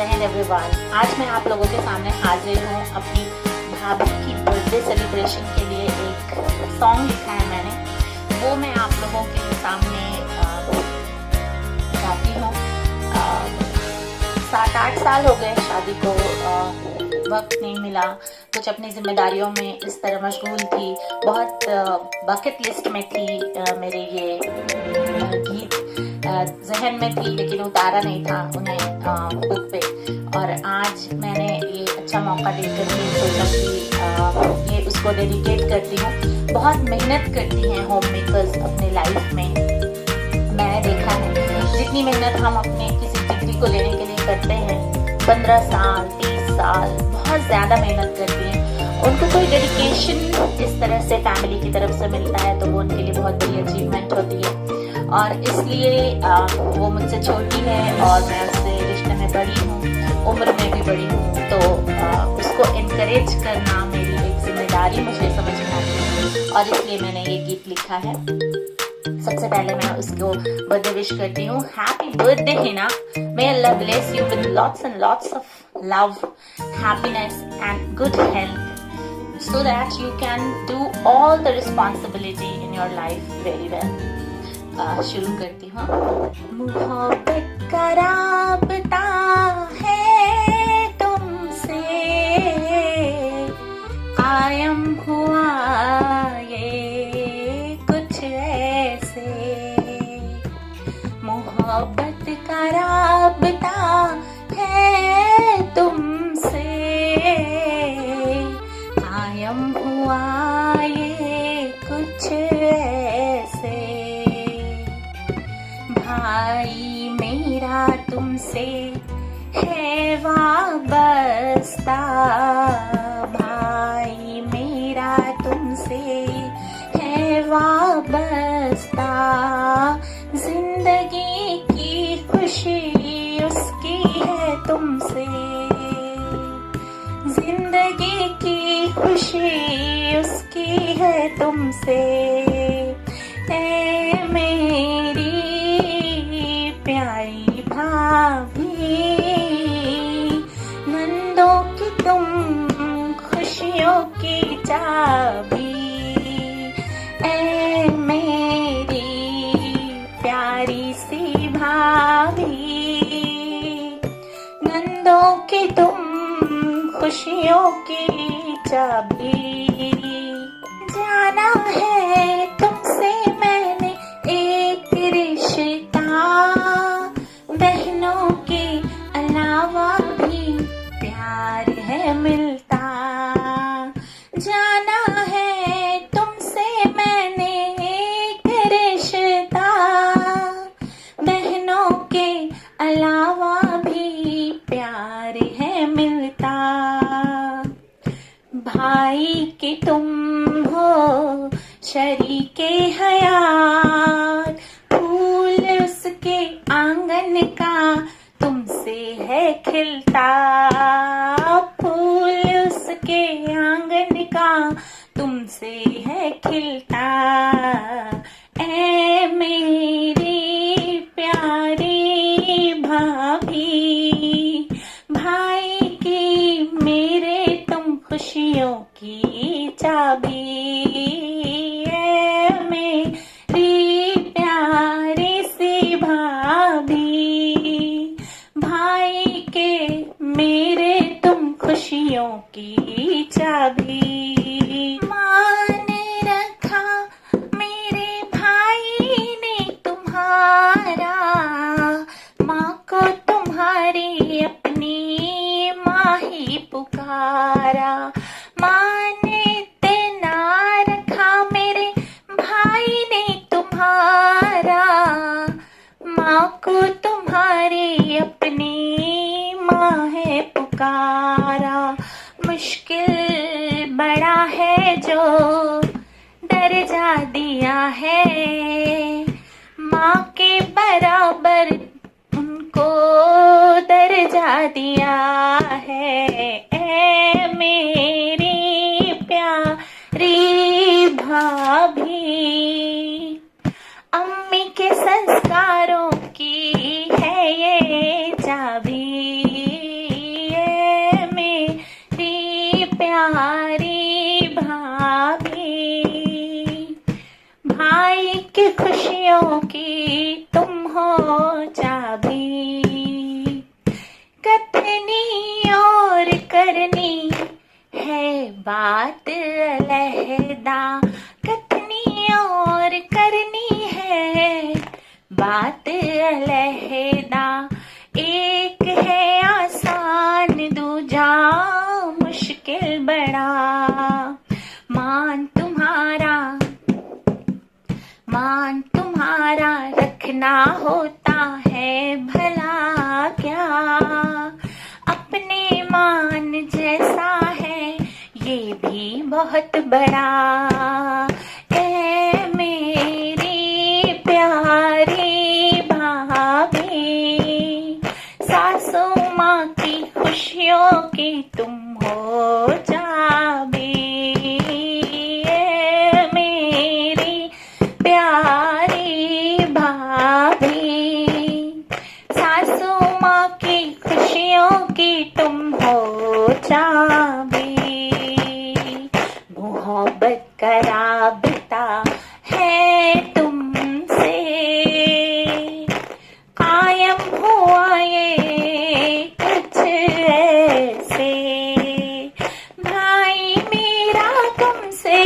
जय हिंद एवरीवन। आज मैं आप लोगों के सामने हाजिर हूँ अपनी भाभी की बर्थडे सेलिब्रेशन के लिए। एक सॉन्ग लिखा है मैंने, वो मैं आप लोगों के सामने गाती हूँ। 7-8 साल हो गए शादी को, वक्त नहीं मिला, कुछ अपनी जिम्मेदारियों में इस तरह मशगूल थी। बहुत बकेट लिस्ट में थी मेरे ये गीत, जहन में थी लेकिन उतारा नहीं था उन्हें बुक पे। और आज मैंने ये अच्छा मौका देकर के सोचा कि ये उसको डेडिकेट करती हूँ। बहुत मेहनत करती हैं होम मेकर्स अपने लाइफ में। मैंने देखा है जितनी मेहनत हम अपने किसी डिग्री को लेने के लिए करते हैं, 15 साल 30 साल बहुत ज़्यादा मेहनत करती हैं। उनको कोई डेडिकेशन इस तरह से फैमिली की तरफ से मिलता है तो वो उनके लिए बहुत बड़ी अचीवमेंट होती है। और इसलिए वो मुझसे छोटी है और मैं उससे रिश्ते में बड़ी हूँ, उम्र में भी बड़ी हूँ, तो उसको इनकरेज करना मेरी एक जिम्मेदारी मुझे समझ में आती है और इसलिए मैंने ये गीत लिखा है। सबसे पहले मैं उसको बर्थडे विश करती हूँ। Happy birthday Hina, may Allah bless you with lots and lots of love, happiness and good health so that you can do all the responsibility in your life very well. शुरू करती हूँ। मोहब्बत का राबता है तुमसे, कायम हुआ ये कुछ ऐसे। मोहब्बत का राबता है तुमसे, कायम हुआ ये कुछ ऐसे। भाई मेरा तुमसे है वाबस्ता, भाई मेरा तुमसे है वाबस्ता। जिंदगी की खुशी उसकी है तुमसे, जिंदगी की खुशी उसकी है तुमसे। ऐ मेरी प्यारी भाभी, नंदों की तुम खुशियों की चाबी। ऐ मेरी प्यारी सी भाभी, नंदों की तुम खुशियों की चाबी। जाना है तुमसे मैंने एक रिश्ता, बहनों के अलावा भी प्यार है मिलता। जाना है तुमसे मैंने एक रिश्ता, बहनों के अलावा भी प्यार है मिलता। भाई के तुम हो शरीके हयात, फूल उसके आंगन का तुमसे है खिलता। फूल उसके आंगन का तुमसे है खिलता। ऐ मेरी प्यारी भाभी, भाई की मेरे तुम खुशियों की चाबी। ऐ मेरी प्यारी सी भाभी, भाई के मेरे तुम खुशियों की चाबी। माँ ने रखा मेरे भाई ने तुम्हारा, माँ को तुम्हारी अपनी माँ ही पुकारा। माँ ने तेना रखा मेरे भाई ने तुम्हारा, माँ को तुम्हारी अपनी माँ है पुकारा। मुश्किल बड़ा है जो दर्जा दिया है, माँ के बराबर उनको दर्जा दिया है। ऐ मेरी प्यारी भाभी, अम्मी के संस्कारों की है ये चाबी। खुशियों की तुम हो चाबी, कथनी और करनी है बात अलहदा, कथनी और करनी है बात अलहदा, एक है आसान दूजा मुश्किल बड़ा, मान तुम्हारा रखना होता है भला क्या, अपने मान जैसा है ये भी बहुत बड़ा, ए मेरी प्यारी भाभी, सासू माँ की खुशियों की तुम हो चाबी, ए मेरी प्यारी भाभी, सासू माँ की खुशियों की तुम हो चाबी, मोहब्बत का राबता है तुमसे, कायम हुआ ये कुछ ऐसे, भाई मेरा तुमसे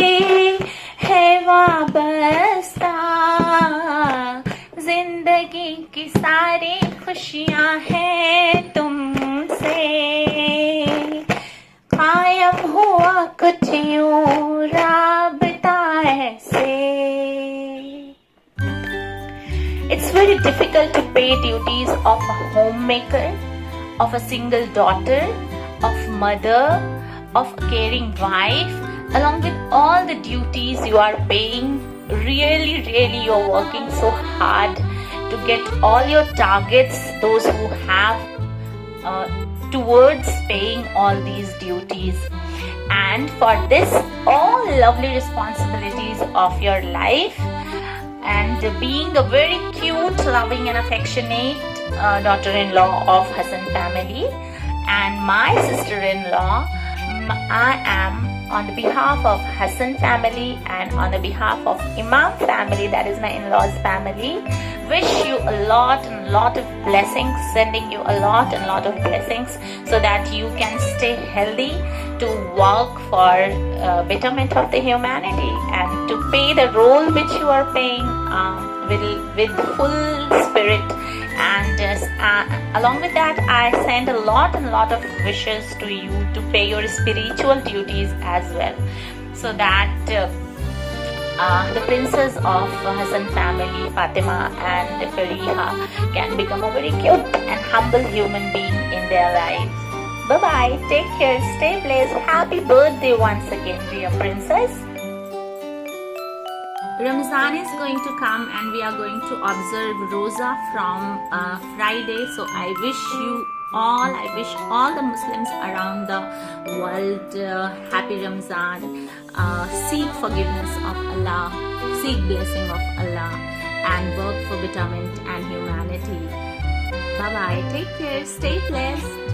है वाबस्ता, जिंदगी की सारी खुशियां हैं तुमसे, कायम हुआ कुछ यूं राबता ऐसे. It's very difficult to pay duties of a homemaker, of a single daughter, of mother, of a caring wife. Along with all the duties you are paying, really you're working so hard to get all your targets, those who have towards paying all these duties. And for this, all lovely responsibilities of your life, and being a very cute, loving and affectionate daughter-in-law of Hassan family and my sister-in-law, I am on the behalf of Hassan family and on the behalf of Imam family, that is my in-laws family, wish you a lot of blessings, sending you a lot of blessings so that you can stay healthy to work for betterment of the humanity and to pay the role which you are paying with full spirit. And along with that, I send a lot of wishes to you to pay your spiritual duties as well, so that the princess of Hassan family, Fatima and Fariha, can become a very cute and humble human being in their lives. Bye bye, take care, stay blessed, happy birthday once again, dear princess. Ramzan is going to come and we are going to observe Roza from Friday. So I wish all the Muslims around the world happy Ramzan. Seek forgiveness of Allah, seek blessing of Allah, and work for betterment and humanity. Bye bye, take care, stay blessed.